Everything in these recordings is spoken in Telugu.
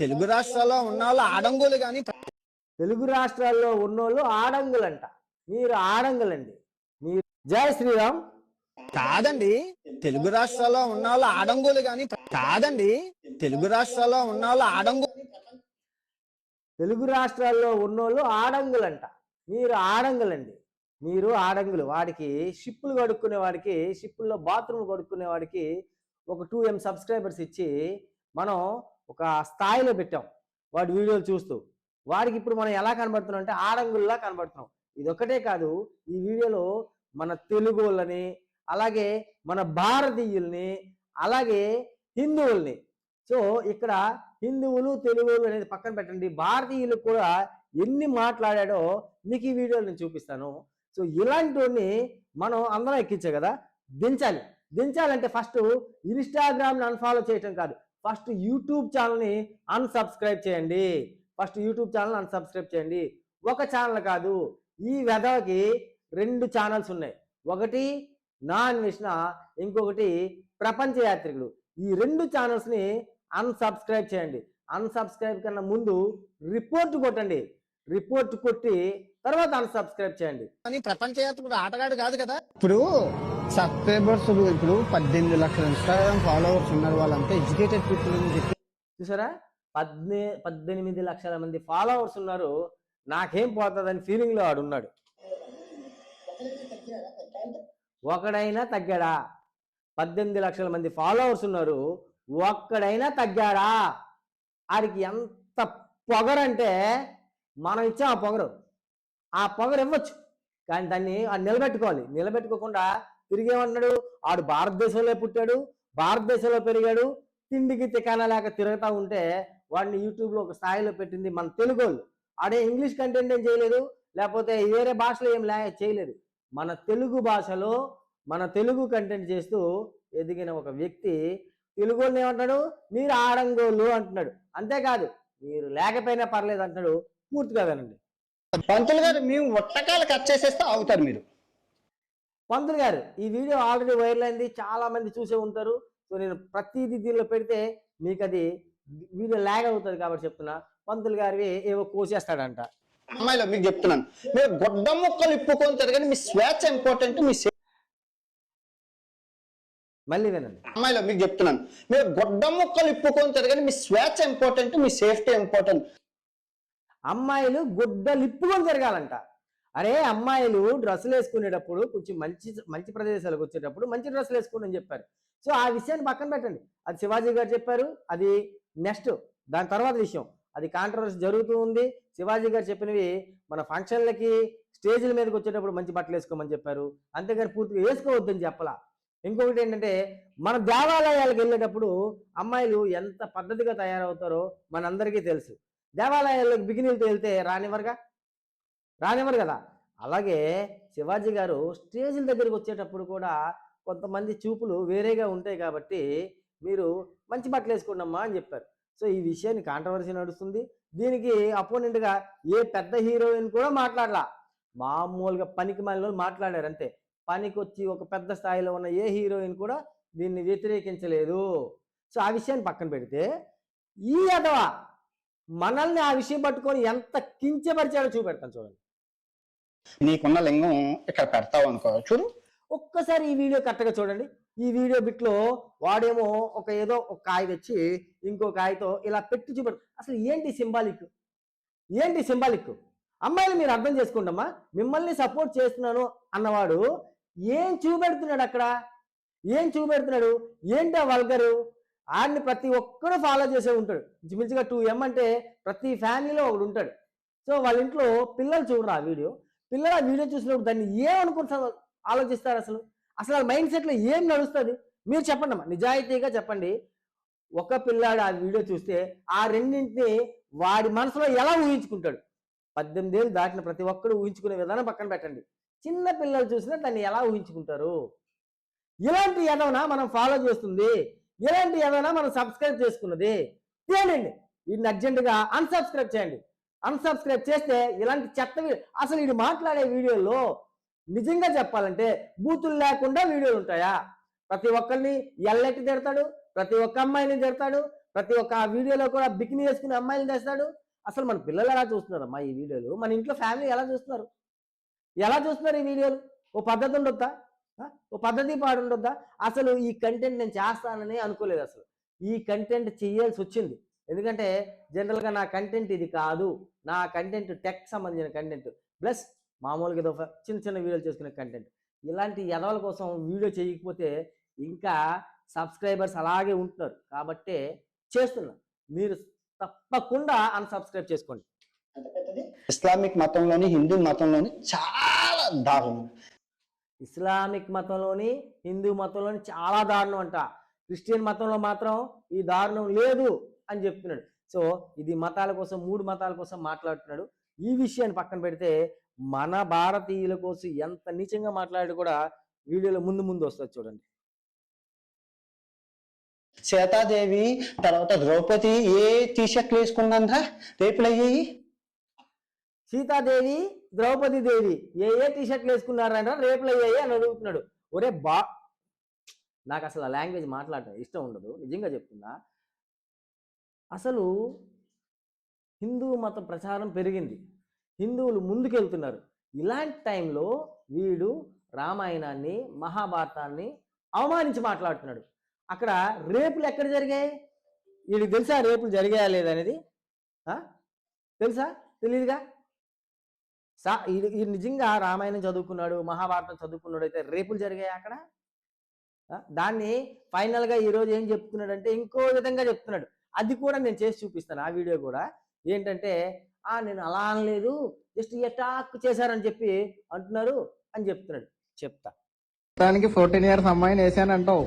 తెలుగు రాష్ట్రాల్లో ఉన్నోళ్ళు ఆడంగులు కానీ తెలుగు రాష్ట్రాల్లో ఉన్నోళ్ళు ఆడంగులంట. మీరు ఆడంగులండి. మీరు జై శ్రీరామ్ కాదండి. తెలుగు రాష్ట్రాల్లో ఉన్నోళ్ళు ఆడంగులు కానీ కాదండి. తెలుగు రాష్ట్రాల్లో ఉన్నోళ్ళు తెలుగు రాష్ట్రాల్లో ఉన్నోళ్ళు ఆడంగులంట. మీరు ఆడంగులండి. మీరు ఆడంగులు. వాడికి షిప్పులు కడుక్కునే వాడికి, షిప్పుల్లో బాత్రూమ్ కడుక్కునే వాడికి ఒక 2M సబ్స్క్రైబర్స్ ఇచ్చి మనం ఒక స్థాయిలో పెట్టాం వాడి వీడియోలు చూస్తూ. వాడికి ఇప్పుడు మనం ఎలా కనబడుతున్నాం అంటే ఆడంగుల్లా కనబడుతున్నాం. ఇదొక్కటే కాదు, ఈ వీడియోలో మన తెలుగు వాళ్ళని, అలాగే మన భారతీయుల్ని, అలాగే హిందువుల్ని, సో ఇక్కడ హిందువులు తెలుగులు అనేది పక్కన పెట్టండి, భారతీయులు కూడా ఎన్ని మాట్లాడాడో మీకు ఈ వీడియోలు నేను చూపిస్తాను. సో ఇలాంటివన్నీ మనం అందరం ఎక్కించే కదా, దించాలంటే ఫస్ట్ ఇన్స్టాగ్రామ్ని అన్ఫాలో చేయటం కాదు, ఫస్ట్ యూట్యూబ్ ఛానల్ని అన్సబ్స్క్రైబ్ చేయండి. ఒక ఛానల్ కాదు, ఈ వెధవకి 2 ఛానల్స్ ఉన్నాయి. ఒకటి నా అన్వేషణ, ఇంకొకటి ప్రపంచ యాత్రికుడు. ఈ 2 ఛానల్స్ని అన్సబ్స్క్రైబ్ చేయండి. అన్సబ్స్క్రైబ్ కన్నా ముందు రిపోర్ట్ కొట్టండి. రిపోర్ట్ కొట్టి తర్వాత అన్సబ్స్క్రైబ్ చేయండి. కానీ ప్రపంచ యాత్రికుడు ఆటగాడు కాదు కదా. ఇప్పుడు సబ్స్క్రైబర్స్ ఇప్పుడు 18 లక్షల ఇన్స్టాగ్రామ్ ఫాలోవర్స్ ఉన్నారు. వాళ్ళంతా ఎడ్యుకేటెడ్ పీపుల్ అని చెప్పి చూసారా, 18 లక్షల మంది ఫాలోవర్స్ ఉన్నారు. నాకేం పోతుందని ఫీలింగ్ లో ఆడున్నాడు. ఒకడైనా తగ్గాడా? 18 లక్షల మంది ఫాలోవర్స్ ఉన్నారు, ఒక్కడైనా తగ్గాడా? ఆడికి ఎంత పొగరంటే మనం ఇచ్చాం ఆ పొగరు ఇవ్వచ్చు, కానీ దాన్ని నిలబెట్టుకోవాలి. నిలబెట్టుకోకుండా తిరిగేమన్నాడు, ఆడు భారతదేశంలో పుట్టాడు, భారతదేశంలో పెరిగాడు, తిండికి తికానా లేక తిరుగుతూ ఉంటే వాడిని యూట్యూబ్లో ఒక స్థాయిలో పెట్టింది మన తెలుగు వాళ్ళు. ఆడే ఇంగ్లీష్ కంటెంట్ ఏం చేయలేదు, లేకపోతే వేరే భాషలో ఏం చేయలేదు. మన తెలుగు భాషలో మన తెలుగు కంటెంట్ చేస్తూ ఎదిగిన ఒక వ్యక్తి తెలుగు వాళ్ళని ఏమంటాడు, మీరు ఆడంగోళ్ళు అంటున్నాడు. అంతేకాదు మీరు లేకపోయినా పర్లేదు అంటున్నాడు. పూర్తిగా వినండి. పంతులు గారు, మేము ఒట్టకాలు కట్ చేసేస్తే అవుతారు మీరు. పంతులు గారు, ఈ వీడియో ఆల్రెడీ వైరల్ అయింది, చాలా మంది చూసే ఉంటారు. సో నేను ప్రతిదీ దీనిలో పెడితే మీకు అది వీడియో లాగ్ అవుతుంది కాబట్టి చెప్తున్నా. పంతులు గారివి ఏవో కోసేస్తాడంట. అమ్మాయిలో మీకు చెప్తున్నాను, మీరు గొడ్డ ముక్కలు ఇప్పుకొని తిరగండి, మీ స్వేచ్ఛ ఇంపార్టెంట్, మీ మళ్ళీ వినండి. అమ్మాయిలో మీకు చెప్తున్నాను, మీరు గొడ్డ ముక్కలు ఇప్పుకొని తిరగండి, మీ స్వేచ్ఛ ఇంపార్టెంట్, మీ సేఫ్టీ ఇంపార్టెంట్. అమ్మాయిలు గుడ్డలు ఇప్పుకొని తిరగాలంట. అరే, అమ్మాయిలు డ్రెస్సులు వేసుకునేటప్పుడు కొంచెం మంచి ప్రదేశాలకు వచ్చేటప్పుడు మంచి డ్రెస్సులు వేసుకోండి అని చెప్పారు. సో ఆ విషయాన్ని పక్కన పెట్టండి. అది శివాజీ గారు చెప్పారు, అది నెక్స్ట్ దాని తర్వాత విషయం. అది కాంట్రవర్సీ జరుగుతూ ఉంది. శివాజీ గారు చెప్పినవి మన ఫంక్షన్లకి స్టేజ్ల మీదకి వచ్చేటప్పుడు మంచి బట్టలు వేసుకోమని చెప్పారు, అంతేగాని పూర్తిగా వేసుకోవద్దని చెప్పలా. ఇంకొకటి ఏంటంటే, మన దేవాలయాలకు వెళ్ళేటప్పుడు అమ్మాయిలు ఎంత పద్ధతిగా తయారవుతారో మనందరికీ తెలుసు. దేవాలయాల్లోకి బిగినీలతో వెళ్తే రానివ్వరు కదా. అలాగే శివాజీ గారు స్టేజ్ల దగ్గరికి వచ్చేటప్పుడు కూడా కొంతమంది చూపులు వేరేగా ఉంటాయి కాబట్టి మీరు మంచి బట్టలు వేసుకోండమ్మా అని చెప్పారు. సో ఈ విషయాన్ని కాంట్రవర్సీ నడుస్తుంది. దీనికి అపోనెంట్గా ఏ పెద్ద హీరోయిన్ కూడా మాట్లాడలా, మామూలుగా పనికి మాలిన వాళ్ళు మాట్లాడారు అంతే. పనికి వచ్చి ఒక పెద్ద స్థాయిలో ఉన్న ఏ హీరోయిన్ కూడా దీన్ని వ్యతిరేకించలేదు. సో ఆ విషయాన్ని పక్కన పెడితే ఈ అదవ మనల్ని ఆ విషయం పట్టుకొని ఎంత కించపరిచాడో చూపెడతాను చూడండి. నీకున్న లింగం ఇక్కడ పెడతావు అనుకో, చూడు ఒక్కసారి ఈ వీడియో కరెక్ట్గా చూడండి. ఈ వీడియో బిట్లో వాడేమో ఏదో ఒక కాయ తెచ్చి ఇంకో కాయతో ఇలా పెట్టి చూపెడు. అసలు ఏంటి సింబాలిక్? అమ్మాయిలు మీరు అర్థం చేసుకోండమ్మా, మిమ్మల్ని సపోర్ట్ చేస్తున్నాను అన్నవాడు ఏం చూపెడుతున్నాడు అక్కడ? ఏంటి ఆ వల్గరు? ఆడిని ప్రతి ఒక్కరు ఫాలో చేసే ఉంటాడు. మించుగా 2M అంటే ప్రతి ఫ్యామిలీలో ఒకడు ఉంటాడు. సో వాళ్ళ ఇంట్లో పిల్లలు చూడరు ఆ వీడియో చూసినప్పుడు దాన్ని ఏమనుకుంటారు, ఆలోచిస్తారు? అసలు ఆ మైండ్ సెట్లో ఏం నడుస్తుంది? మీరు చెప్పండి అమ్మా, నిజాయితీగా చెప్పండి. ఒక పిల్లాడు ఆ వీడియో చూస్తే ఆ రెండింటిని వాడి మనసులో ఎలా ఊహించుకుంటాడు? 18 ఏళ్ళు దాటిన ప్రతి ఒక్కరు ఊహించుకునే విధానం పక్కన పెట్టండి. చిన్న పిల్లలు చూసినా దాన్ని ఎలా ఊహించుకుంటారు? ఇలాంటి ఏదైనా మనం ఫాలో చేస్తుంది, ఇలాంటి ఏదైనా మనం సబ్స్క్రైబ్ చేసుకున్నది తేనండి. వీడిని అర్జెంటుగా అన్సబ్స్క్రైబ్ చేయండి. అన్సబ్స్క్రైబ్ చేస్తే ఇలాంటి చెత్త అసలు వీడు మాట్లాడే వీడియోలో నిజంగా చెప్పాలంటే బూతులు లేకుండా వీడియోలు ఉంటాయా? ప్రతి ఒక్కరిని ఎల్లెట్టి తిడతాడు, ప్రతి ఒక్క అమ్మాయిని తిడతాడు, ప్రతి ఒక్క వీడియోలో కూడా బికినీ వేసుకునే అమ్మాయిలు చేస్తాడు. అసలు మన పిల్లలు ఎలా చూస్తున్నారు అమ్మా ఈ వీడియోలు? మన ఇంట్లో ఫ్యామిలీ ఎలా చూస్తున్నారు? ఈ వీడియోలు? ఓ పద్ధతి ఉండొద్దా? ఓ పద్ధతి పాడు ఉండొద్దా? అసలు ఈ కంటెంట్ నేను చేస్తానని అనుకోలేదు. అసలు ఈ కంటెంట్ చేయాల్సి వచ్చింది. ఎందుకంటే జనరల్గా నా కంటెంట్ ఇది కాదు. నా కంటెంట్ టెక్ సంబంధించిన కంటెంట్ ప్లస్ మామూలుగా ఏదో చిన్న చిన్న వీడియోలు చేసుకునే కంటెంట్. ఇలాంటి ఎదవల కోసం వీడియో చేయకపోతే ఇంకా సబ్స్క్రైబర్స్ అలాగే ఉంటున్నారు. కాబట్టే చేస్తున్నా. మీరు తప్పకుండా అన్సబ్స్క్రైబ్ చేసుకోండి. ఇస్లామిక్ మతంలోని, హిందూ మతంలోని చాలా దారుణం. ఇస్లామిక్ మతంలోని, హిందూ మతంలోని చాలా దారుణం అంట. క్రిస్టియన్ మతంలో మాత్రం ఈ దారుణం లేదు అని చెప్తున్నాడు. సో ఇది మతాల కోసం, 3 మతాల కోసం మాట్లాడుతున్నాడు. ఈ విషయాన్ని పక్కన పెడితే మన భారతీయుల కోసం ఎంత నీచంగా మాట్లాడి కూడా వీడియోలో ముందు వస్తుంది చూడండి. సీతాదేవి తర్వాత ద్రౌపది ఏ టీషర్ట్లు వేసుకున్నారా రేపులు అయ్యాయి? సీతాదేవి, ద్రౌపది దేవి ఏ టీషర్ట్లు వేసుకున్నారంట రేపులు అయ్యాయి అని అడుగుతున్నాడు. ఒరే నాకు అసలు ఆ లాంగ్వేజ్ మాట్లాడటం ఇష్టం ఉండదు, నిజంగా చెప్తున్నా. అసలు హిందూ మత ప్రచారం పెరిగింది, హిందువులు ముందుకెళ్తున్నారు. ఇలాంటి టైంలో వీడు రామాయణాన్ని, మహాభారతాన్ని అవమానించి మాట్లాడుతున్నాడు. అక్కడ రేపులు ఎక్కడ జరిగాయి? వీడికి తెలుసా రేపులు జరిగాయా లేదనేది? తెలుసా? తెలియదుగా. ఈ నిజంగా రామాయణం చదువుకున్నాడు, మహాభారతం చదువుకున్నాడు అయితే రేపులు జరిగాయి అక్కడ? దాన్ని ఫైనల్గా ఈరోజు ఏం చెప్తున్నాడంటే ఇంకో విధంగా చెప్తున్నాడు. అది కూడా నేను చేసి చూపిస్తాను. ఆ వీడియో కూడా ఏంటంటే నేను అలా అనలేదు, జస్ట్ అటాక్ చేశారని చెప్పి అంటున్నారు అని చెప్తున్నాడు. చెప్తా. 14 years అమ్మాయిని వేసానంటావు.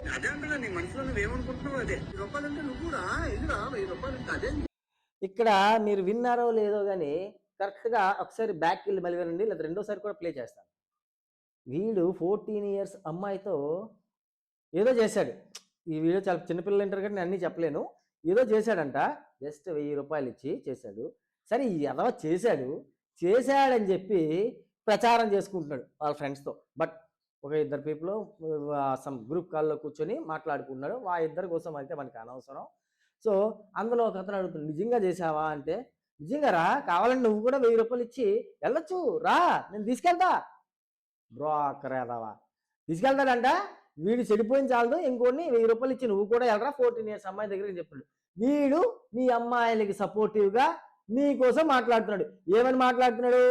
ఇక్కడ మీరు విన్నారో లేదో కానీ కరెక్ట్గా ఒకసారి బ్యాక్ వెళ్ళి మళ్ళీ వినండి, లేదా రెండోసారి కూడా ప్లే చేస్తాను. వీడు 14 years అమ్మాయితో ఏదో చేశాడు. ఈ వీడియో చాలా చిన్నపిల్లలు వింటారు కానీ నేను అన్నీ చెప్పలేను. ఏదో చేశాడంట, జస్ట్ 1000 రూపాయలు ఇచ్చి చేశాడు. సరే ఈ ఎదవ చేశాడని చెప్పి ప్రచారం చేసుకుంటున్నాడు వాళ్ళ ఫ్రెండ్స్తో. బట్ ఒక 2 పీపుల్ సమ్ గ్రూప్ కాల్లో కూర్చొని మాట్లాడుకుంటున్నాడు. ఆ 2 కోసం అయితే మనకి అనవసరం. సో అందులో ఒక అతను అడుగుతున్నాడు, నిజంగా చేసావా అంటే, నిజంగా రా, కావాలంటే నువ్వు కూడా 1000 రూపాయలు ఇచ్చి వెళ్ళొచ్చు, రా నేను తీసుకెళ్తా. బ్రోకర్ ఎదవా తీసుకెళ్తాడంట. వీడు చెడిపోయిన చాలదు, ఇంకోటి 1000 రూపాయలు ఇచ్చి నువ్వు కూడా వెళ్ళరా 14 years అమ్మాయి దగ్గర అని చెప్తున్నాడు. వీడు మీ అమ్మాయిలకి సపోర్టివ్గా మీకోసం మాట్లాడుతున్నాడు. ఏమని మాట్లాడుతున్నాడు?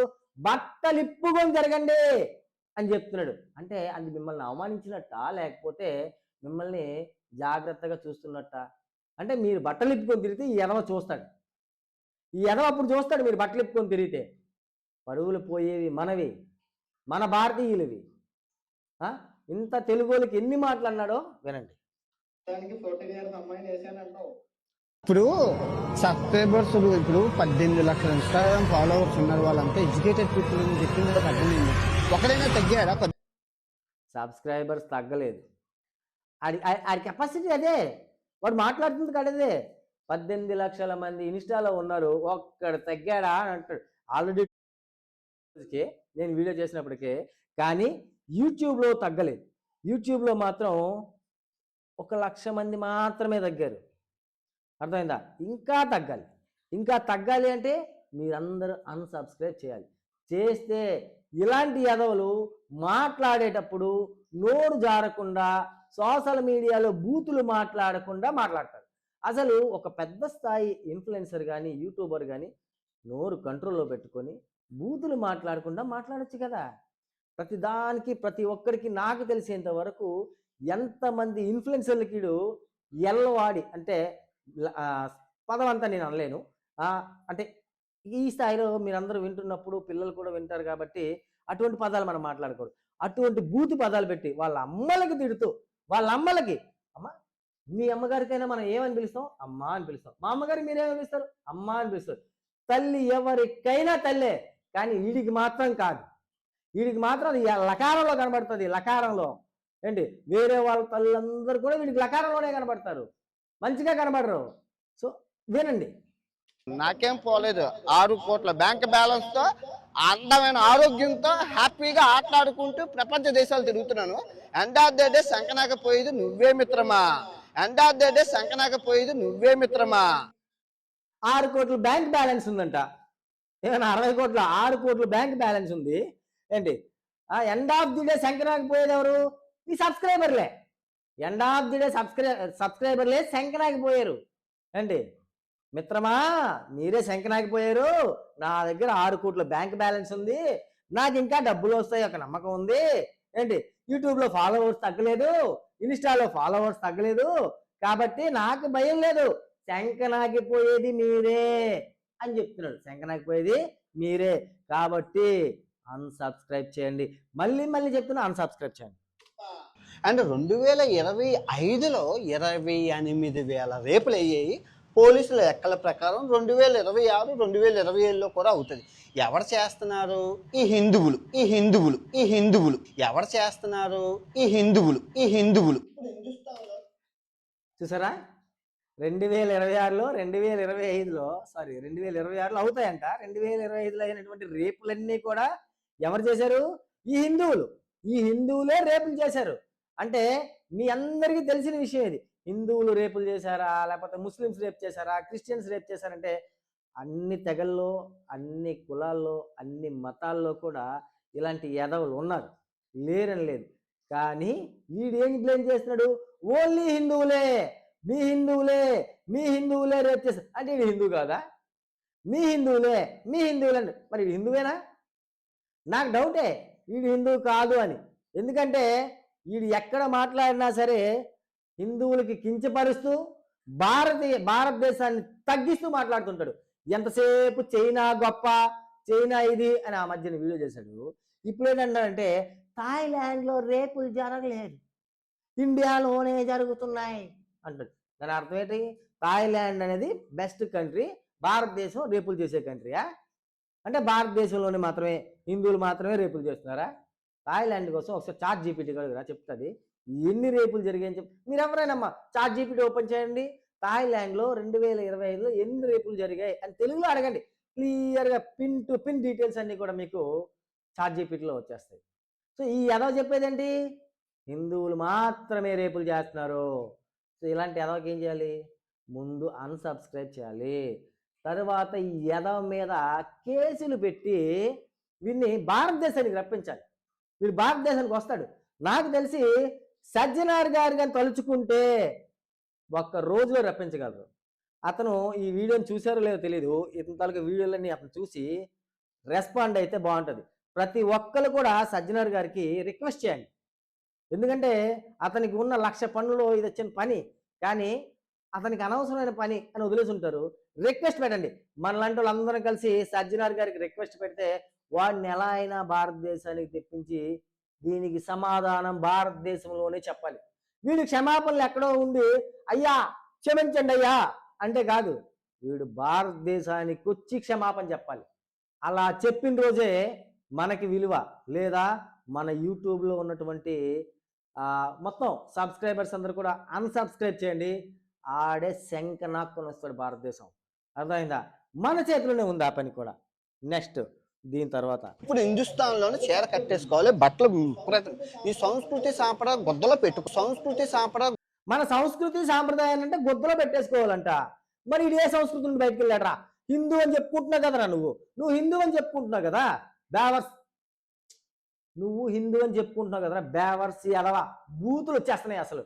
బట్టలు ఇప్పుకొని జరగండి అని చెప్తున్నాడు. అంటే అది మిమ్మల్ని అవమానించినట్ట, లేకపోతే మిమ్మల్ని జాగ్రత్తగా చూస్తున్నట్ట? అంటే మీరు బట్టలు ఇప్పుకొని తిరిగితే ఈ ఎదవ చూస్తాడు. ఈ ఎదవ అప్పుడు చూస్తాడు మీరు బట్టలు ఇప్పుకొని తిరిగితే. పరువులు పోయేవి మనవి, మన భారతీయులవి. ఇంత తెలుగులకి ఎన్ని మాటలు అన్నాడో వినండి. ఇప్పుడు సబ్స్క్రైబర్స్ ఇప్పుడు 18 లక్షల ఇన్స్టాగ్రామ్ ఫాలోవర్స్ ఉన్నారు, వాళ్ళంతా ఎడ్యుకేటెడ్ పీపుల్ అని చెప్పింది అర్థమైంది. ఒకడైనా తగ్గాడా? సబ్స్క్రైబర్స్ తగ్గలేదు. ఆడి కెపాసిటీ అదే, వాడు మాట్లాడుతుంది కడదే. 18 లక్షల మంది ఇన్స్టాలో ఉన్నారు, ఒక్కడు తగ్గాడా అని అంటాడు. ఆల్రెడీ నేను వీడియో చేసినప్పటికే కానీ యూట్యూబ్లో తగ్గలేదు. యూట్యూబ్లో మాత్రం 1 లక్ష మంది మాత్రమే తగ్గారు. అర్థమైందా? ఇంకా తగ్గాలి అంటే మీరందరూ అన్సబ్స్క్రైబ్ చేయాలి. చేస్తే ఇలాంటి ఎదవలు మాట్లాడేటప్పుడు నోరు జారకుండా, సోషల్ మీడియాలో బూతులు మాట్లాడకుండా మాట్లాడతారు. అసలు ఒక పెద్ద స్థాయి ఇన్ఫ్లుయెన్సర్ కానీ, యూట్యూబర్ కానీ నోరు కంట్రోల్లో పెట్టుకొని బూతులు మాట్లాడకుండా మాట్లాడొచ్చు కదా. ప్రతి ఒక్కరికి నాకు తెలిసేంత వరకు ఎంతమంది ఇన్ఫ్లుయెన్సర్లకి ఎల్లవాడి అంటే పదం అంతా నేను అనలేను. అంటే ఈ స్థాయిలో మీరందరూ వింటున్నప్పుడు పిల్లలు కూడా వింటారు కాబట్టి అటువంటి పదాలు మనం మాట్లాడకూడదు. అటువంటి బూతి పదాలు పెట్టి వాళ్ళ అమ్మలకి తిడుతూ, వాళ్ళ అమ్మలకి, అమ్మ మీ అమ్మగారికైనా మనం ఏమని పిలుస్తాం? అమ్మ అని పిలుస్తాం. మా అమ్మగారికి మీరేమని పిలుస్తారు? అమ్మ అని పిలుస్తారు. తల్లి ఎవరికైనా తల్లే, కానీ వీడికి మాత్రం కాదు. వీడికి మాత్రం అది లకారంలో కనబడుతుంది. లకారంలో ఏంటి, వేరే వాళ్ళ తల్లందరూ కూడా వీడికి లకారంలోనే కనబడతారు, మంచిగా కనబడరు. సో వినండి. నాకేం పోలేదు, 6 కోట్ల బ్యాంక్ బ్యాలెన్స్ తో, అందమైన ఆరోగ్యంతో హ్యాపీగా ఆటలాడుకుంటూ ప్రపంచ దేశాలు తిరుగుతున్నాను. ఎండ్ ఆఫ్ ద డే సంకనాకపోయేది నువ్వే మిత్రమా. ఎండ్ ఆఫ్ ద డే సంకనాకపోయేది నువ్వే మిత్రమా. 6 కోట్ల బ్యాంక్ బ్యాలెన్స్ ఉందంట. ఏమైనా 60 కోట్ల 6 కోట్ల బ్యాంక్ బ్యాలెన్స్ ఉంది ఏంటి? ఎండ్ ఆఫ్ ది డే సంకనాకపోయేది ఎవరు? ఈ సబ్స్క్రైబర్లే. ఎండ్ ఆఫ్ ది డే సబ్స్క్రైబర్లే సంకనాకపోయారు ఏంటి? మిత్రమా, మీరే సంకనాకపోయారు. నా దగ్గర 6 కోట్ల బ్యాంక్ బ్యాలెన్స్ ఉంది, నాకు ఇంకా డబ్బులు వస్తాయి ఒక నమ్మకం ఉంది ఏంటి? యూట్యూబ్లో ఫాలోవర్స్ తగ్గలేదు, ఇన్స్టాలో ఫాలోవర్స్ తగ్గలేదు, కాబట్టి నాకు భయం లేదు, శంకనాగిపోయేది మీరే అని చెప్తున్నాడు. శంకనాగిపోయేది మీరే, కాబట్టి అన్సబ్స్క్రైబ్ చేయండి. మళ్ళీ మళ్ళీ చెప్తున్నా, అన్సబ్స్క్రైబ్ చేయండి. అండ్ 2025లో 28,000 రేపులు అయ్యాయి. పోలీసుల లెక్కల ప్రకారం 2026, 2027లో కూడా అవుతుంది. ఎవరు చేస్తున్నారు? ఈ హిందువులు. ఎవరు చేస్తున్నారు? ఈ హిందువులు. చూసారా? 2026లో 2025లో 2026లో అవుతాయంట. 2025లో అయినటువంటి రేపులన్నీ కూడా ఎవరు చేశారు? ఈ హిందువులే రేపులు చేశారు. అంటే మీ అందరికీ తెలిసిన విషయం ఇది. హిందువులు రేపులు చేశారా, లేకపోతే ముస్లిమ్స్ రేపు చేశారా, క్రిస్టియన్స్ రేపు చేశారంటే అన్ని తెగల్లో, అన్ని కులాల్లో, అన్ని మతాల్లో కూడా ఇలాంటి ఎదవలు ఉన్నారు, లేరని లేదు. కానీ వీడేం బ్లేమ్ చేస్తున్నాడు? ఓన్లీ హిందువులే, మీ హిందువులే రేపు చేస్తారు అంటే వీడు హిందూ కాదా? మీ హిందువులే అంటే మరి వీడు హిందువేనా? నాకు డౌటే వీడు హిందూ కాదు అని. ఎందుకంటే వీడు ఎక్కడ మాట్లాడినా సరే హిందువులకి కించపరుస్తూ భారతదేశాన్ని తగ్గిస్తూ మాట్లాడుతుంటాడు. ఎంతసేపు చైనా గొప్ప, చైనా ఇది అని ఆ మధ్యన వీడియో చేశాడు. ఇప్పుడు ఏంటంటే థాయిలాండ్లో రేపులు జరగలేదు, ఇండియాలోనే జరుగుతున్నాయి అంటాడు. దాని అర్థం ఏంటి? థాయిలాండ్ అనేది బెస్ట్ కంట్రీ, భారతదేశం రేపులు చేసే కంట్రీయా? అంటే భారతదేశంలోనే మాత్రమే హిందువులు మాత్రమే రేపులు చేస్తున్నారా? థాయిలాండ్ కోసం ఒకసారి చాట్ జీపీటీ కడుగురా, చెప్తుంది ఎన్ని రేపులు జరిగాయని చెప్పి. మీరు ఎవరైనా చాట్ జీపీటీ ఓపెన్ చేయండి, థాయిలాండ్లో 2025లో ఎన్ని రేపులు జరిగాయి అని తెలుగులో అడగండి, క్లియర్గా పిన్ టు పిన్ డీటెయిల్స్ అన్నీ కూడా మీకు చాట్ జీపీటీలో వచ్చేస్తాయి. సో ఈ ఎదవ చెప్పేదేంటి? హిందువులు మాత్రమే రేపులు చేస్తున్నారు. సో ఇలాంటి ఎదవకి ఏం చేయాలి? ముందు అన్సబ్స్క్రైబ్ చేయాలి. తర్వాత ఈ ఎదవ మీద కేసులు పెట్టి వీడిని భారతదేశానికి రప్పించాలి. వీడు భారతదేశానికి వస్తాడు. నాకు తెలిసి సజ్జనార్ గారు కానీ తలుచుకుంటే ఒక్క రోజులో రప్పించగలరు. అతను ఈ వీడియోని చూసారో లేదో తెలియదు, ఇతని తాలూకా వీడియోలన్నీ అతను చూసి రెస్పాండ్ అయితే బాగుంటుంది. ప్రతి ఒక్కరు కూడా సజ్జనార్ గారికి రిక్వెస్ట్ చేయండి. ఎందుకంటే అతనికి ఉన్న 1,00,000 పనుల్లో ఇది వచ్చిన పని, కానీ అతనికి అనవసరమైన పని అని వదిలేసి ఉంటారు. రిక్వెస్ట్ పెట్టండి. మనలాంటి వాళ్ళందరం కలిసి సజ్జనార్ గారికి రిక్వెస్ట్ పెడితే వాడిని ఎలా అయినా భారతదేశానికి తెప్పించి దీనికి సమాధానం భారతదేశంలోనే చెప్పాలి. వీడు క్షమాపణలు ఎక్కడో ఉండి అయ్యా క్షమించండి అయ్యా అంటే కాదు, వీడు భారతదేశానికి వచ్చి క్షమాపణ చెప్పాలి. అలా చెప్పిన రోజే మనకి విలువ. లేదా మన యూట్యూబ్లో ఉన్నటువంటి మొత్తం సబ్స్క్రైబర్స్ అందరూ కూడా అన్సబ్స్క్రైబ్ చేయండి. ఆడే శంక నాక్కుని వస్తాడు భారతదేశం. అర్థమైందా? మన చేతిలోనే ఉంది ఆ పని కూడా. నెక్స్ట్ దీని తర్వాత ఇప్పుడు హిందుస్థాన్లోనే చీర కట్టేసుకోవాలి, బట్టలు ఈ సంస్కృతి సాంప్రదాయం గుద్దలో పెట్టుకో. మన సంస్కృతి సాంప్రదాయాలు అంటే గుద్దలో పెట్టేసుకోవాలంట. మరి ఇది ఏ సంస్కృతి నుండి బయటకు వెళ్ళాడరా? హిందూ అని చెప్పుకుంటున్నావు కదరా, నువ్వు హిందూ అని చెప్పుకుంటున్నావు కదా బేవర్స్, నువ్వు హిందూ అని చెప్పుకుంటున్నావు కదరా బేవర్స్ ఎదవా, బూతులు వచ్చేస్తున్నాయి అసలు.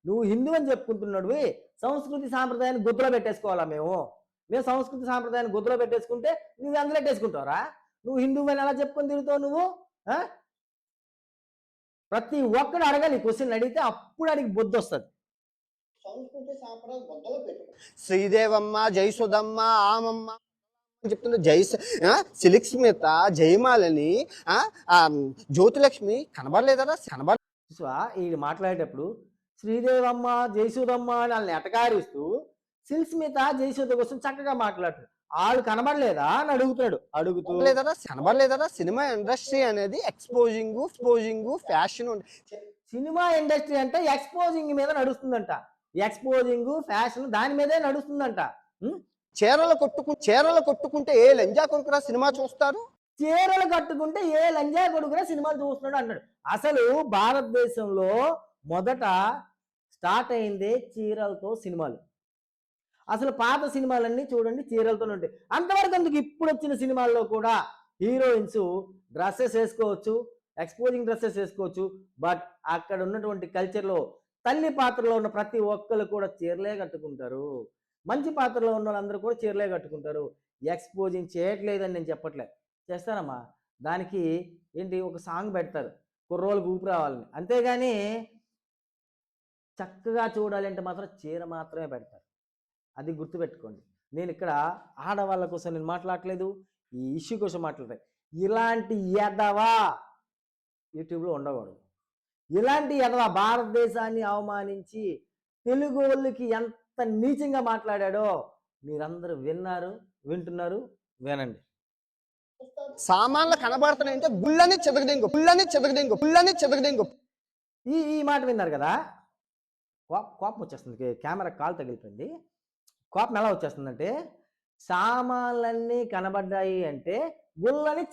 నువ్వు హిందూ అని చెప్పుకుంటున్నాడు, సంస్కృతి సాంప్రదాయాన్ని గుద్దలో పెట్టేసుకోవాలా? మేము సంస్కృతి సాంప్రదాయాన్ని గుద్దలో పెట్టేసుకుంటే నువ్వు అందులో పెట్టేసుకుంటావురా? నువ్వు హిందువు అని ఎలా చెప్పుకొని తిరుగుతావు నువ్వు? ప్రతి ఒక్కడు అడగాలి, క్వశ్చన్ అడిగితే అప్పుడు అడిగి బుద్ధి వస్తుంది. సంస్కృతి సాంప్రదాయం గుద్దలో పెట్టు. శ్రీదేవమ్మ, జయసుధమ్మ, ఆమమ్మ చెప్తుంది, సిలిక్ స్మిత, జయమాలని, జ్యోతిలక్ష్మి కనబడలేదరా? ఈ మాట్లాడేటప్పుడు శ్రీదేవమ్మ, జయసుధమ్మ అని వాళ్ళని ఎటకారిస్తూ సిల్క్ స్మిత, జయసుధ కోసం చక్కగా మాట్లాడుతాడు. వాళ్ళు కనబడలేదా అని కనబడలేదరా? సినిమా ఇండస్ట్రీ అనేది ఎక్స్పోజింగ్ ఫ్యాషన్. సినిమా ఇండస్ట్రీ అంటే ఎక్స్పోజింగ్ మీద నడుస్తుందంట. ఎక్స్పోజింగ్ ఫ్యాషన్ దాని మీదే నడుస్తుందంట. చీరలు కొట్టుకుంటే ఏ లంజా కొడుకురా సినిమా చూస్తారు? చీరలు కట్టుకుంటే ఏ లంజా కొడుకురా సినిమాలు చూస్తున్నాడు అన్నాడు. అసలు భారతదేశంలో మొదట స్టార్ట్ అయిందే చీరలతో సినిమాలు. అసలు పాత సినిమాలన్నీ చూడండి చీరలతోనే ఉంటాయి. అంతవరకు ఎందుకు ఇప్పుడు వచ్చిన సినిమాల్లో కూడా హీరోయిన్స్ డ్రెస్సెస్ వేసుకోవచ్చు, ఎక్స్పోజింగ్ డ్రెస్సెస్ వేసుకోవచ్చు. బట్ అక్కడ ఉన్నటువంటి కల్చర్లో తల్లి పాత్రలో ఉన్న ప్రతి ఒక్కరు కూడా చీరలే కట్టుకుంటారు. మంచి పాత్రలో ఉన్న వాళ్ళందరూ కూడా చీరలే కట్టుకుంటారు. ఎక్స్పోజింగ్ చేయట్లేదని నేను చెప్పట్లే, చేస్తారమ్మా. దానికి ఏంటి ఒక సాంగ్ పెడతారు కుర్రోళ్ళకి ఊపి రావాలని, అంతేగాని చక్కగా చూడాలంటే మాత్రం చీర మాత్రమే పెడతారు. అది గుర్తుపెట్టుకోండి. నేను ఇక్కడ ఆడవాళ్ళ కోసం నేను మాట్లాడట్లేదు, ఈ ఇష్యూ కోసం మాట్లాడలేదు. ఇలాంటి ఎదవా యూట్యూబ్లో ఉండకూడదు. ఇలాంటి ఎదవా భారతదేశాన్ని అవమానించి తెలుగు వాళ్ళకి ఎంత నీచంగా మాట్లాడాడో మీరందరూ వింటున్నారు, వినండి. సామాన్లు కనబడుతున్నాయంటే గుళ్ళని చెదగదెంగు. ఈ మాట విన్నారు కదా, కోపం వచ్చేస్తుంది. కెమెరా కాలు తగిలిపోయింది. కోపం ఎలా వచ్చేస్తుందంటే, సామాన్లన్నీ కనబడ్డాయి అంటే గుళ్ళని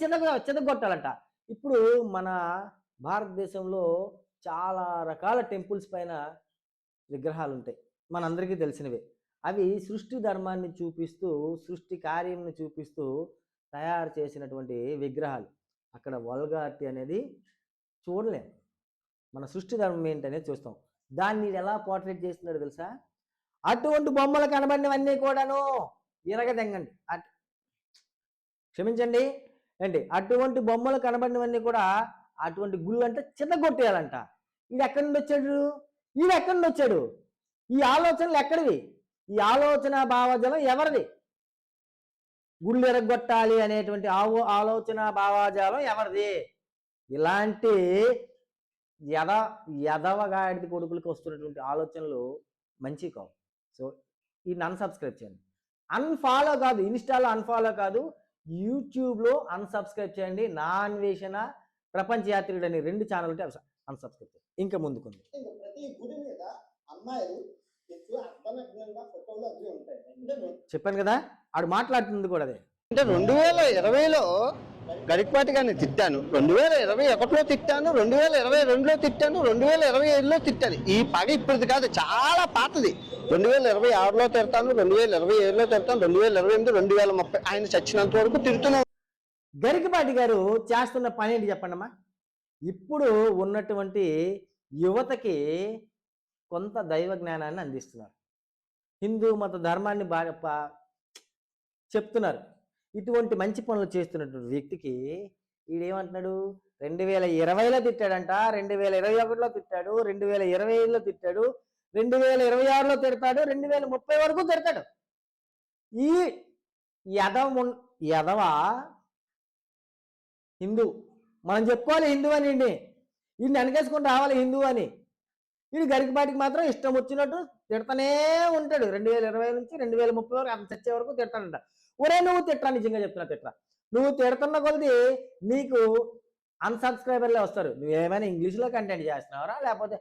చెదగొట్టాలంట. ఇప్పుడు మన భారతదేశంలో చాలా రకాల టెంపుల్స్ పైన విగ్రహాలు ఉంటాయి, మనందరికీ తెలిసినవే. అవి సృష్టి ధర్మాన్ని చూపిస్తూ, సృష్టి కార్యంని చూపిస్తూ తయారు చేసినటువంటి విగ్రహాలు. అక్కడ వల్గారిటీ అనేది చూడలేం. మన సృష్టి ధర్మం ఏంటనేది చూస్తాం. దాన్ని ఎలా పోర్ట్రేట్ చేస్తున్నాడు తెలుసా? అటువంటి బొమ్మలు కనబడినవన్నీ కూడాను ఇరగదెంగండి, క్షమించండి ఏంటి, అటువంటి బొమ్మలు కనబడినవన్నీ కూడా అటువంటి గుళ్ళు అంటే చిన్నగొట్టేయాలంట. ఎక్కడి నుండి వచ్చాడు? ఈ ఆలోచనలు ఎక్కడివి? ఈ ఆలోచన భావజాలం ఎవరిది? గుళ్ళు ఎరగొట్టాలి అనేటువంటి ఆలోచన భావాజాలం ఎవరిది? ఇలాంటి యదవగాడి కొడుకులకి వస్తున్నటువంటి ఆలోచనలు మంచి కావు. సో ఈ అన్సబ్స్క్రైబ్ చేయండి. అన్ఫాలో కాదు, ఇన్స్టాలో అన్ఫాలో కాదు, యూట్యూబ్లో అన్సబ్స్క్రైబ్ చేయండి. నా అన్వేషణ, ప్రపంచ యాత్రికుడు అని 2 ఛానల్ ఉంటే అన్సబ్స్క్రైబ్ చేయండి. ఇంకా ముందుకుంది. ప్రతి గుడి మీద అమ్మాయిలు చెప్పాను కదా, ఆడు మాట్లాడుతుంది కూడా అదే. అంటే 2020లో గరికపాటి గారిని తిట్టాను, 2021లో తిట్టాను, 2022లో తిట్టాను, 2025లో తిట్టాను. ఈ పగ ఇప్పటిది కాదు, చాలా పాతది. 2026లో తిడతాను, 2027లో తిడతాను, 2028, 2030 ఆయన చచ్చినంత వరకు తిడుతున్నాను. గరికపాటి గారు చేస్తున్న పని ఏంటి చెప్పండి అమ్మా. ఇప్పుడు ఉన్నటువంటి యువతకి కొంత దైవ జ్ఞానాన్ని అందిస్తున్నారు, హిందూ మత ధర్మాన్ని బాగా చెప్తున్నారు. ఇటువంటి మంచి పనులు చేస్తున్నటువంటి వ్యక్తికి ఈడేమంటున్నాడు? 2020లో తిట్టాడంట, 2021లో తిట్టాడు, 2025లో తిట్టాడు, 2026లో తిడతాడు, 2030 వరకు తిడతాడు. ఈ యదవ హిందూ, మనం చెప్పుకోవాలి హిందూ అని. ఈయన్ని వెనకేసుకొని రావాలి హిందూ అని. వీడు గరికపాటికి మాత్రం ఇష్టం వచ్చినట్టు తిడతానే ఉంటాడు. 2020 నుంచి 2030 వరకు అంత చచ్చే వరకు తిడతాడంట. ఒరే నువ్వు తిట్రా, నిజంగా చెప్తున్నా తిట్రా. నువ్వు తిడుతున్న కొద్ది నీకు అన్సబ్స్క్రైబర్లే వస్తారు. నువ్వేమైనా ఇంగ్లీష్లో కంటెంట్ చేస్తున్నావరా, లేకపోతే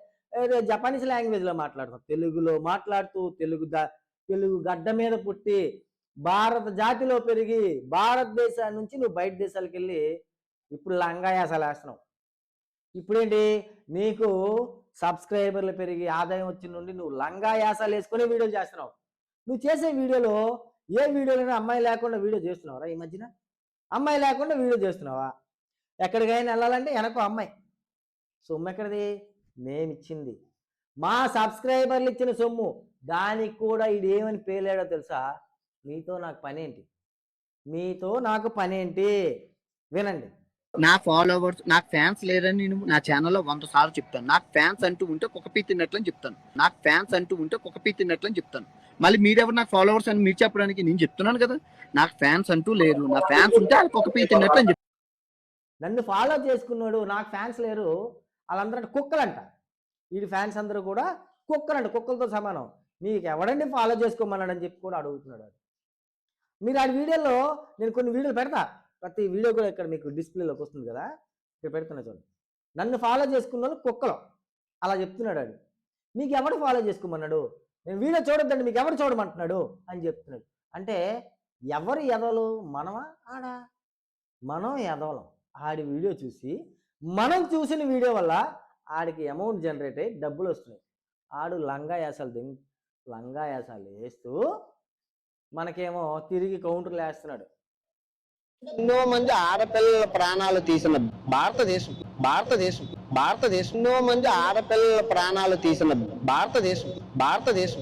జపానీస్ లాంగ్వేజ్లో మాట్లాడుతావు? తెలుగులో మాట్లాడుతూ తెలుగు గడ్డ మీద పుట్టి భారత జాతిలో పెరిగి భారతదేశం నుంచి నువ్వు బయట దేశాలకు వెళ్ళి ఇప్పుడు లంగాయాసాలు వేస్తున్నావు. ఇప్పుడేంటి, నీకు సబ్స్క్రైబర్లు పెరిగి ఆదాయం వచ్చిన నుండి నువ్వు లంగాయాసాలు వేసుకునే వీడియోలు చేస్తున్నావు. నువ్వు చేసే వీడియోలో ఏ వీడియోలైనా అమ్మాయి లేకుండా వీడియో చేస్తున్నావురా? ఈ మధ్యన అమ్మాయి లేకుండా వీడియో చేస్తున్నావా? ఎక్కడికైనా వెళ్ళాలంటే వెనక అమ్మాయి. సొమ్ము ఎక్కడిది? మేమిచ్చింది, మా సబ్స్క్రైబర్లు ఇచ్చిన సొమ్ము. దానికి కూడా ఇది ఏమని పేలాడో తెలుసా? మీతో నాకు పనేంటి? వినండి. నా ఫాలోవర్స్, నాకు ఫ్యాన్స్ లేరని నేను నా ఛానల్లో 100 సార్లు చెప్తాను. నాకు ఫ్యాన్స్ అంటూ ఉంటే కుక్కపీ తిన్నట్లని చెప్తాను. మళ్ళీ మీరెవరు నాకు ఫాలోవర్స్ అని మీరు చెప్పడానికి? నేను చెప్తున్నాను కదా, నాకు ఫ్యాన్స్ అంటూ లేరు. నా ఫ్యాన్స్ ఉంటే అది కుక్కపీ తిన్నట్లని చెప్తాను. నన్ను ఫాలో చేసుకున్నాడు, నాకు ఫ్యాన్స్ లేరు, వాళ్ళందరూ కుక్కలంట. వీడి ఫ్యాన్స్ అందరూ కూడా కుక్కలంట, కుక్కలతో సమానం. మీకు ఎవడండి ఫాలో చేసుకోమన్నాడని చెప్పి కూడా అడుగుతున్నాడు. మీరు ఆ వీడియోలో నేను కొన్ని వీడియోలు పెడతా, ప్రతి వీడియో కూడా ఇక్కడ మీకు డిస్ప్లేలోకి వస్తుంది కదా, ఇక్కడ పెడుతున్నా చూడండి. నన్ను ఫాలో చేసుకున్న వాళ్ళు కుక్కలు అలా చెప్తున్నాడు. అది మీకు ఎవడు ఫాలో చేసుకోమన్నాడు? నేను వీడియో చూడొద్దండి, మీకు ఎవరు చూడమంటున్నాడు అని చెప్తున్నాడు. అంటే ఎవరు ఎదవలు? మనమా ఆడా? మనం ఎదవలం. ఆడి వీడియో చూసి మనం చూసిన వీడియో వల్ల ఆడికి అమౌంట్ జనరేట్ అయ్యి డబ్బులు వస్తున్నాయి. ఆడు లంగాయాసాలు వేస్తూ మనకేమో తిరిగి కౌంటర్లు వేస్తున్నాడు. ఎన్నో మంది ఆడపిల్లల ప్రాణాలు తీసిన భారతదేశం భారతదేశం భారతదేశం ఎన్నో మంది ఆడపిల్లల ప్రాణాలు తీసిన భారతదేశం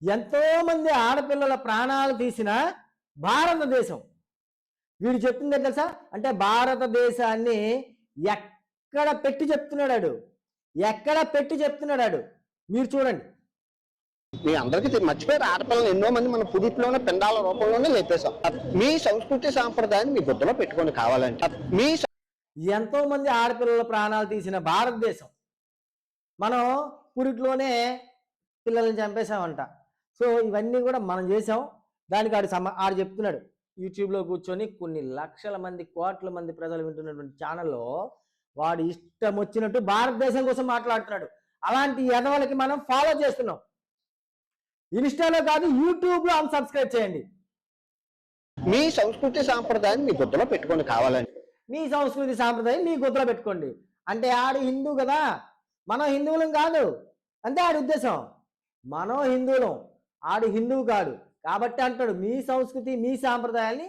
ఎంతో మంది ఆడపిల్లల ప్రాణాలు తీసిన భారతదేశం. వీడు చెప్తుంది తెలుసా, అంటే భారతదేశాన్ని ఎక్కడ పెట్టి చెప్తున్నాడు, మీరు చూడండి. మీ అందరికీ మర్చిపోయారు, ఆడపిల్లలు ఎన్నో మంది మన పురిట్లోనే పిండాల రూపంలోనే లేపేశాం. మీ సంస్కృతి సాంప్రదాయాన్ని మీ గుర్తులో పెట్టుకొని కావాలంటే ఎంతో మంది ఆడపిల్లల ప్రాణాలు తీసిన భారతదేశం మనం పురిట్లోనే పిల్లల్ని చంపేశామంట. సో ఇవన్నీ కూడా మనం చేసాం. దానికి ఆడు చెప్తున్నాడు యూట్యూబ్లో కూర్చొని కొన్ని లక్షల మంది కోట్ల మంది ప్రజలు వింటున్నటువంటి ఛానల్లో వాడు ఇష్టం వచ్చినట్టు భారతదేశం కోసం మాట్లాడుతున్నాడు. అలాంటి ఎదవలకి మనం ఫాలో చేస్తున్నాం. ఇన్స్టాలో కాదు, యూట్యూబ్లో అన్సబ్స్క్రైబ్ చేయండి. మీ సంస్కృతి సాంప్రదాయాన్ని మీ గుర్తులో పెట్టుకొని కావాలంటే మీ సంస్కృతి సాంప్రదాయం మీ గుర్తులో పెట్టుకోండి. అంటే ఆడు హిందూ కదా, మనం హిందువులం కాదు, అంతే ఆడి ఉద్దేశం. మనం హిందువులం, ఆడు హిందువు కాదు కాబట్టి అంటాడు మీ సంస్కృతి మీ సాంప్రదాయాన్ని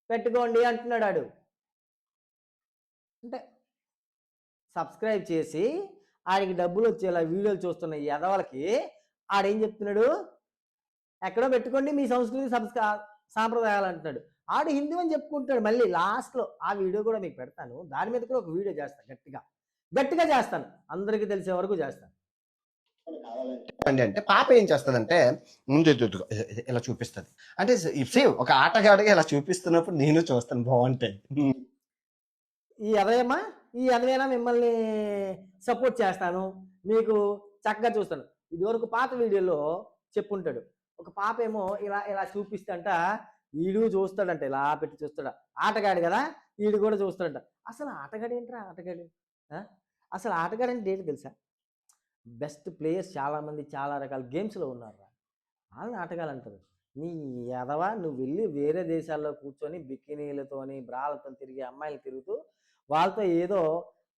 పెట్టుకోండి అంటున్నాడు ఆడు. అంటే సబ్స్క్రైబ్ చేసి ఆడికి డబ్బులు వచ్చేలా వీడియోలు చూస్తున్న ఈ ఎదవలకి ఆడేం చెప్తున్నాడు, ఎక్కడో పెట్టుకోండి మీ సంస్కృతి సాంప్రదాయాలు అంటున్నాడు. ఆడు హిందూ అని చెప్పుకుంటాడు. మళ్ళీ లాస్ట్లో ఆ వీడియో కూడా మీకు పెడతాను, దాని మీద కూడా ఒక వీడియో చేస్తాను, గట్టిగా చేస్తాను, అందరికీ తెలిసే వరకు చేస్తాను. అంటే పాప ఏం చేస్తుందంటే ముందు ఇలా చూపిస్తుంది. అంటే సేమ్ ఒక ఆటగాడిగా ఇలా చూపిస్తున్నప్పుడు నేను చూస్తాను, బాగుంటాయి. ఈ ఎదవేనా మిమ్మల్ని సపోర్ట్ చేస్తాను, మీకు చక్కగా చూస్తాను. ఇదివరకు పాత వీడియోలో చెప్పుంటాడు, ఒక పాప ఏమో ఇలా చూపిస్తంట, వీడు చూస్తాడంట, ఇలా పెట్టి చూస్తాడు. ఆటగాడు కదా, వీడు కూడా చూస్తాడంట. అసలు ఆటగాడు ఏంట్రా ఆటగాడు? అసలు ఆటగాడు అంటే ఏంటి తెలుసా? బెస్ట్ ప్లేయర్స్ చాలామంది చాలా రకాల గేమ్స్లో ఉన్నారు, వాళ్ళని ఆటగాళ్ళు అంటారు. నీ ఎదవా, నువ్వు వెళ్ళి వేరే దేశాల్లో కూర్చొని బికినీలతోని బ్రాలతో తిరిగి అమ్మాయిలు తిరుగుతూ వాళ్ళతో ఏదో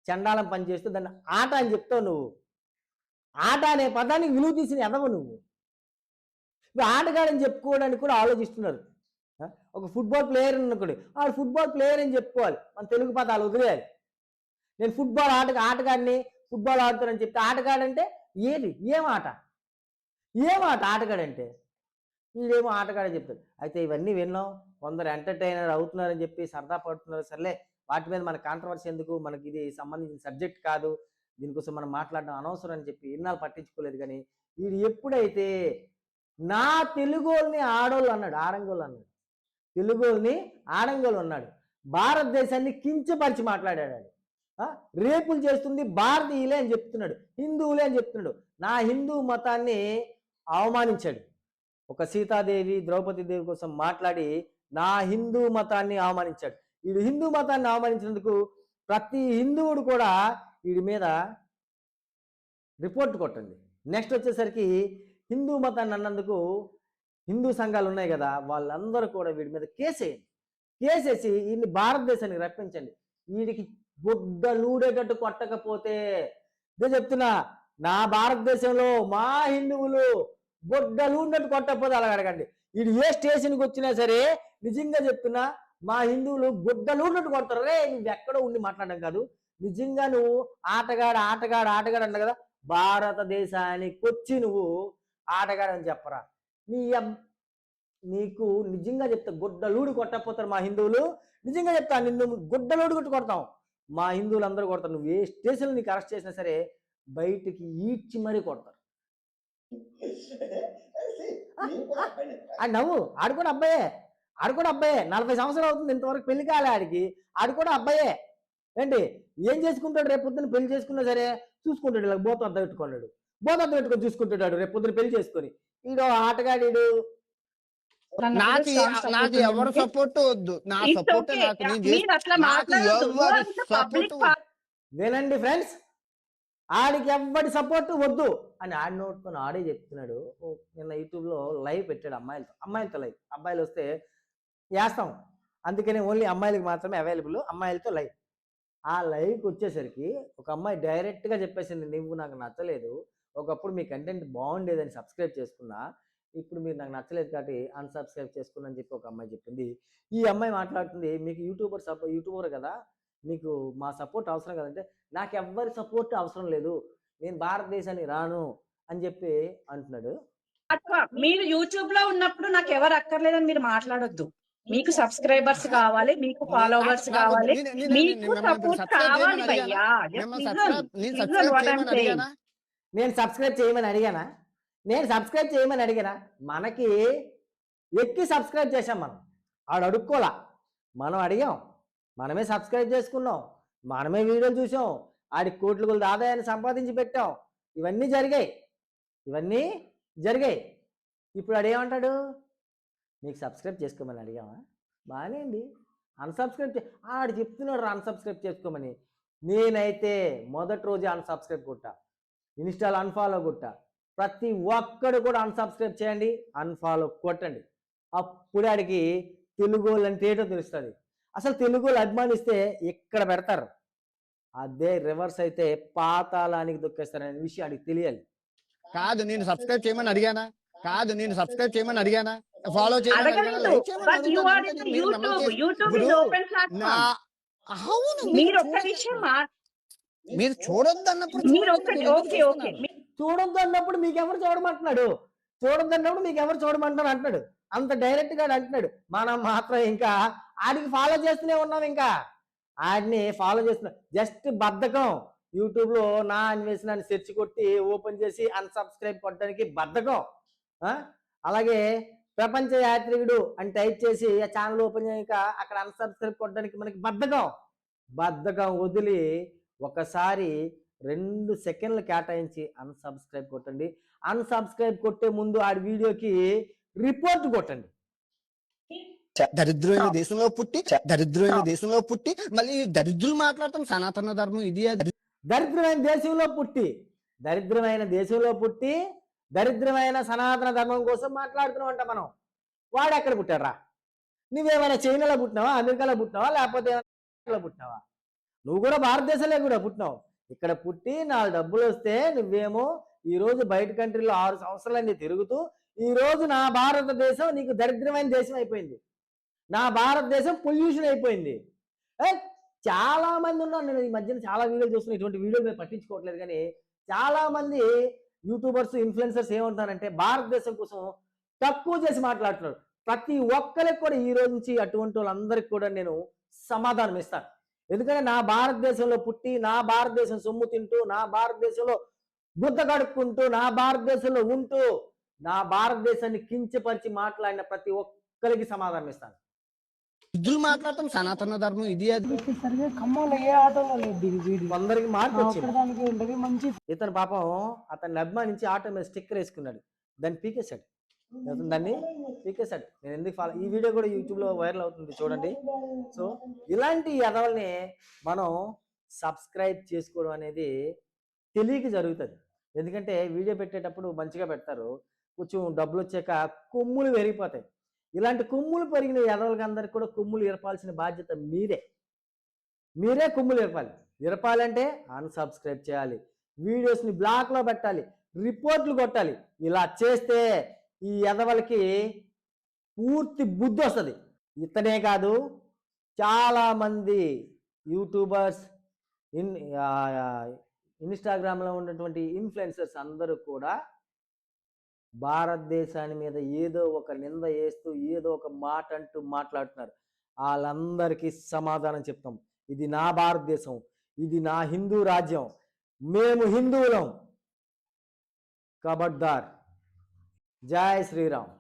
చండాలం పని చేస్తూ దాన్ని ఆట అని చెప్తావు. నువ్వు ఆట అనే పదానికి విలువ తీసిన ఎదవ నువ్వు ఆటగాడని చెప్పుకోవడానికి కూడా ఆలోచిస్తున్నారు. ఒక ఫుట్బాల్ ప్లేయర్ అనుకోండి, ఆడు ఫుట్బాల్ ప్లేయర్ అని చెప్పుకోవాలి, మన తెలుగు పదాలు వదిలేయాలి. నేను ఫుట్బాల్ ఆటగాడిని ఫుట్బాల్ ఆడుతానని చెప్తే ఆటగాడంటే ఏం ఆట ఆటగాడంటే? వీడేమో ఆటగాడని చెప్తాడు. అయితే ఇవన్నీ విన్నాం, కొందరు ఎంటర్టైనర్ అవుతున్నారని చెప్పి సరదా పడుతున్నారు. సర్లే, వాటి మీద మన కాంట్రవర్సీ ఎందుకు, మనకి ఇది సంబంధించిన సబ్జెక్ట్ కాదు, దీనికోసం మనం మాట్లాడడం అనవసరం అని చెప్పి ఇన్నాళ్ళు పట్టించుకోలేదు. కానీ వీడు ఎప్పుడైతే నా తెలుగోల్ని ఆడోళ్ళు అన్నాడు, ఆడంగోళ్ళు అన్నాడు, తెలుగోల్ని ఆడంగోళ్ళు అన్నాడు, భారతదేశాన్ని కించపరిచి మాట్లాడాడు. రేపులు చేస్తుంది భారతీయులే అని చెప్తున్నాడు, హిందువులే అని చెప్తున్నాడు. నా హిందూ మతాన్ని అవమానించాడు. ఒక సీతాదేవి ద్రౌపది దేవి కోసం మాట్లాడి నా హిందూ మతాన్ని అవమానించాడు. వీడు హిందూ మతాన్ని అవమానించినందుకు ప్రతి హిందువుడు కూడా వీడి మీద రిపోర్ట్ కొట్టండి. నెక్స్ట్ వచ్చేసరికి హిందూ మతాన్ని అన్నందుకు హిందూ సంఘాలు ఉన్నాయి కదా, వాళ్ళందరూ కూడా వీడి మీద కేసేసి వీడిని భారతదేశానికి రప్పించండి. వీడికి గుడ్డలూడేటట్టు కొట్టకపోతే నేను చెప్తున్నా, నా భారతదేశంలో మా హిందువులు గుడ్డలూడినట్టు కొట్టకపోతే అలా అడగండి. వీడు ఏ స్టేషన్కి వచ్చినా సరే నిజంగా చెప్తున్నా, మా హిందువులు గుడ్డలూడినట్టు కొడతారు. రే, నువ్వు ఎక్కడో ఉండి మాట్లాడడం కాదు, నిజంగా నువ్వు ఆటగాడు అంట కదా, భారతదేశానికి వచ్చి నువ్వు ఆటగాడు అని చెప్పరా? నీకు నిజంగా చెప్తా, గుడ్డలూడి కొట్టకపోతారు మా హిందువులు. నిజంగా చెప్తా, నిన్ను గుడ్డలోడు కొట్టు కొడతాం, మా హిందువులు అందరూ కొడతారు. నువ్వు ఏ స్టేషన్లో నీకు అరెస్ట్ చేసినా సరే బయటికి ఈడ్చి మరీ కొడతారు. నవ్వు, ఆడు కూడా అబ్బాయే 40 సంవత్సరాలు అవుతుంది, ఇంతవరకు పెళ్లి కాలే ఆడికి. ఆడు కూడా అబ్బాయే. ఏంటి ఏం చేసుకుంటాడు? రేపు పొద్దున్న పెళ్లి చేసుకున్నా సరే చూసుకుంటాడు, ఇలా బోత అద్దం పెట్టుకొని చూసుకుంటాడు రేపు పొద్దున్న పెళ్లి చేసుకొని. ఈడో ఆటగాడు. నాకు ఎవరు సపోర్ట్ వద్దు, నా సపోర్ట్ వినండి ఫ్రెండ్స్, ఆడికి ఎవ్వడి సపోర్ట్ వద్దు అని ఆడి నోట్తో ఆడే చెప్తున్నాడు. నిన్న యూట్యూబ్లో లైవ్ పెట్టాడు అమ్మాయిలతో లైవ్. అబ్బాయిలు వస్తే వేస్తాం, అందుకనే ఓన్లీ అమ్మాయిలకి మాత్రమే అవైలబుల్, అమ్మాయిలతో లైవ్. ఆ లైవ్కి వచ్చేసరికి ఒక అమ్మాయి డైరెక్ట్గా చెప్పేసింది, నువ్వు నాకు నచ్చలేదు, ఒకప్పుడు మీ కంటెంట్ బాగుండేదని సబ్స్క్రైబ్ చేసుకున్నా, ఇప్పుడు మీరు నాకు నచ్చలేదు కాబట్టి అన్సబ్స్క్రైబ్ చేసుకున్నా అని చెప్పి ఒక అమ్మాయి చెప్పింది. ఈ అమ్మాయి మాట్లాడుతుంది, మీకు యూట్యూబర్ కదా, మీకు మా సపోర్ట్ అవసరం కదంటే, నాకు ఎవ్వరి సపోర్ట్ అవసరం లేదు, నేను భారతదేశానికి రాను అని చెప్పి అంటున్నాడు. మీరు యూట్యూబ్ లో ఉన్నప్పుడు నాకు ఎవరు అక్కర్లేదని మీరు మాట్లాడొద్దు. మీకు సబ్స్క్రైబర్స్ కావాలి, మీకు ఫాలోవర్స్ కావాలి, మీకు సపోర్ట్ కావాలి భయ్యా. నేను సబ్స్క్రైబ్ చేయమని అడిగానా? నేను సబ్స్క్రైబ్ చేయమని అడిగానా? మనకి ఎక్కి సబ్స్క్రైబ్ చేసాం, మనం ఆడు అడుక్కోలా, మనం అడిగాం, మనమే సబ్స్క్రైబ్ చేసుకున్నాం, మనమే వీడియోలు చూసాం, ఆడి కోట్ల కొద్ది ఆదాయాన్ని సంపాదించి పెట్టాం. ఇవన్నీ జరిగాయి. ఇప్పుడు ఆడేమంటాడు, నీకు సబ్స్క్రైబ్ చేసుకోమని అడిగామా? బాగానే అండి, అన్సబ్స్క్రైబ్ ఆడు చెప్తున్నాడు అన్సబ్స్క్రైబ్ చేసుకోమని. నేనైతే మొదటి రోజే అన్సబ్స్క్రైబ్ కొట్టా, ఇన్స్టాల్ అన్ఫాలో కొట్టా. ప్రతి ఒక్కడు కూడా అన్సబ్స్క్రైబ్ చేయండి, అన్ఫాలో కొట్టండి. అప్పుడు ఆడికి తెలుగు వాళ్ళు అంటే ఏంటో తెలుస్తుంది. అసలు తెలుగు వాళ్ళు అభిమానిస్తే ఇక్కడ పెడతారు, అదే రివర్స్ అయితే పాతాళానికి దొక్కేస్తారనే విషయం ఆడికి తెలియాలి. కాదు నేను సబ్స్క్రైబ్ చేయమని అడిగానా? ఫాలో మీరు ఒక్క విషయం మీరు చూడొద్దు అన్నప్పుడు చూడొద్దు అన్నప్పుడు మీకెవరు చూడమంటున్నాడు? అంటున్నాడు. అంత డైరెక్ట్ గా అంటున్నాడు. మనం మాత్రం ఇంకా ఆడికి ఫాలో చేస్తూనే ఉన్నాం, ఇంకా ఆడిని ఫాలో చేస్తున్నాం. జస్ట్ బద్ధకం. యూట్యూబ్ లో నా అన్వేషణ అని సెర్చ్ కొట్టి ఓపెన్ చేసి అన్సబ్స్క్రైబ్ కొట్టడానికి బద్ధకం. అలాగే ప్రపంచ యాత్రికుడు అని టైప్ చేసి ఆ ఛానల్ ఓపెన్ చేయక అక్కడ అన్సబ్స్క్రైబ్ కొట్టడానికి మనకి బద్ధకం వదిలి ఒకసారి 2 సెకండ్లు కేటాయించి అన్సబ్స్క్రైబ్ కొట్టండి. అన్సబ్స్క్రైబ్ కొట్టే ముందు ఆ వీడియోకి రిపోర్ట్ కొట్టండి. దరిద్రమైన దేశంలో పుట్టి మళ్ళీ దరిద్రులు మాట్లాడతాం సనాతన ధర్మం ఇది. దరిద్రమైన దేశంలో పుట్టి దరిద్రమైన సనాతన ధర్మం కోసం మాట్లాడుతున్నావు మనం. వాడు ఎక్కడ పుట్టారా? నువ్వేమైనా చైనాలో పుట్టినావా, అమెరికాలో పుట్టినావా, లేకపోతే పుట్టినావా? నువ్వు కూడా భారతదేశంలో కూడా పుట్టినావు. ఇక్కడ పుట్టి 4 డబ్బులు వస్తే నువ్వేమో ఈరోజు బయట కంట్రీలో 6 సంవత్సరాలన్నీ తిరుగుతూ ఈరోజు నా భారతదేశం నీకు దరిద్రమైన దేశం అయిపోయింది, నా భారతదేశం పొల్యూషన్ అయిపోయింది. చాలా మంది ఉన్నారు, నేను ఈ మధ్యన చాలా వీడియోలు చూస్తున్నా, ఇటువంటి వీడియోలు మేము పట్టించుకోవట్లేదు. కానీ చాలా మంది యూట్యూబర్స్, ఇన్ఫ్లుయెన్సర్స్ ఏమంటారంటే భారతదేశం కోసం తక్కువ చేసి మాట్లాడుతున్నారు. ప్రతి ఒక్కరికి కూడా ఈ రోజు నుంచి అటువంటి వాళ్ళందరికీ కూడా నేను సమాధానం ఇస్తాను. ఎందుకంటే నా భారతదేశంలో పుట్టి, నా భారతదేశం సొమ్ము తింటూ, నా భారతదేశంలో గుద్ద కడుక్కుంటూ, నా భారతదేశంలో ఉంటూ, నా భారతదేశాన్ని కించపరిచి మాట్లాడిన ప్రతి ఒక్కరికి సమాధానం ఇస్తాను. ఇద్దరు మాట్లాడతాం సనాతన ధర్మం ఇది అది. కొందరికి మార్పు వచ్చింది. ఇతను పాపం అతన్ని అభిమానించి ఆటో మీద స్టిక్కర్ వేసుకున్నాడు, దాన్ని పీకేశాడు. నేను ఎందుకు ఫాలో, ఈ వీడియో కూడా యూట్యూబ్ లో వైరల్ అవుతుంది చూడండి. సో ఇలాంటి ఎదవల్ని మనం సబ్స్క్రైబ్ చేసుకోవడం అనేది తెలియక జరుగుతుంది. ఎందుకంటే వీడియో పెట్టేటప్పుడు మంచిగా పెడతారు, కొంచెం డబ్బులు వచ్చాక కొమ్ములు పెరిగిపోతాయి. ఇలాంటి కొమ్ములు పెరిగిన ఎదవలకి అందరికి కూడా కొమ్ములు ఇరపాల్సిన బాధ్యత మీరే కొమ్ములు ఇరపాలంటే అన్సబ్స్క్రైబ్ చేయాలి, వీడియోస్ని బ్లాక్లో పెట్టాలి, రిపోర్ట్లు కొట్టాలి. ఇలా చేస్తే ఈ ఎదవలకి పూర్తి బుద్ధి వస్తుంది. ఇతనే కాదు, చాలామంది యూట్యూబర్స్, ఇన్స్టాగ్రామ్లో ఉన్నటువంటి ఇన్ఫ్లుయెన్సర్స్ అందరూ కూడా భారతదేశాన్ని మీద ఏదో ఒక నింద వేస్తూ ఏదో ఒక మాట అంటూ మాట్లాడుతున్నారు. వాళ్ళందరికీ సమాధానం చెప్తాం. ఇది నా భారతదేశం, ఇది నా హిందూ రాజ్యం, మేము హిందువులం. కబడ్దార్. జై శ్రీరామ్.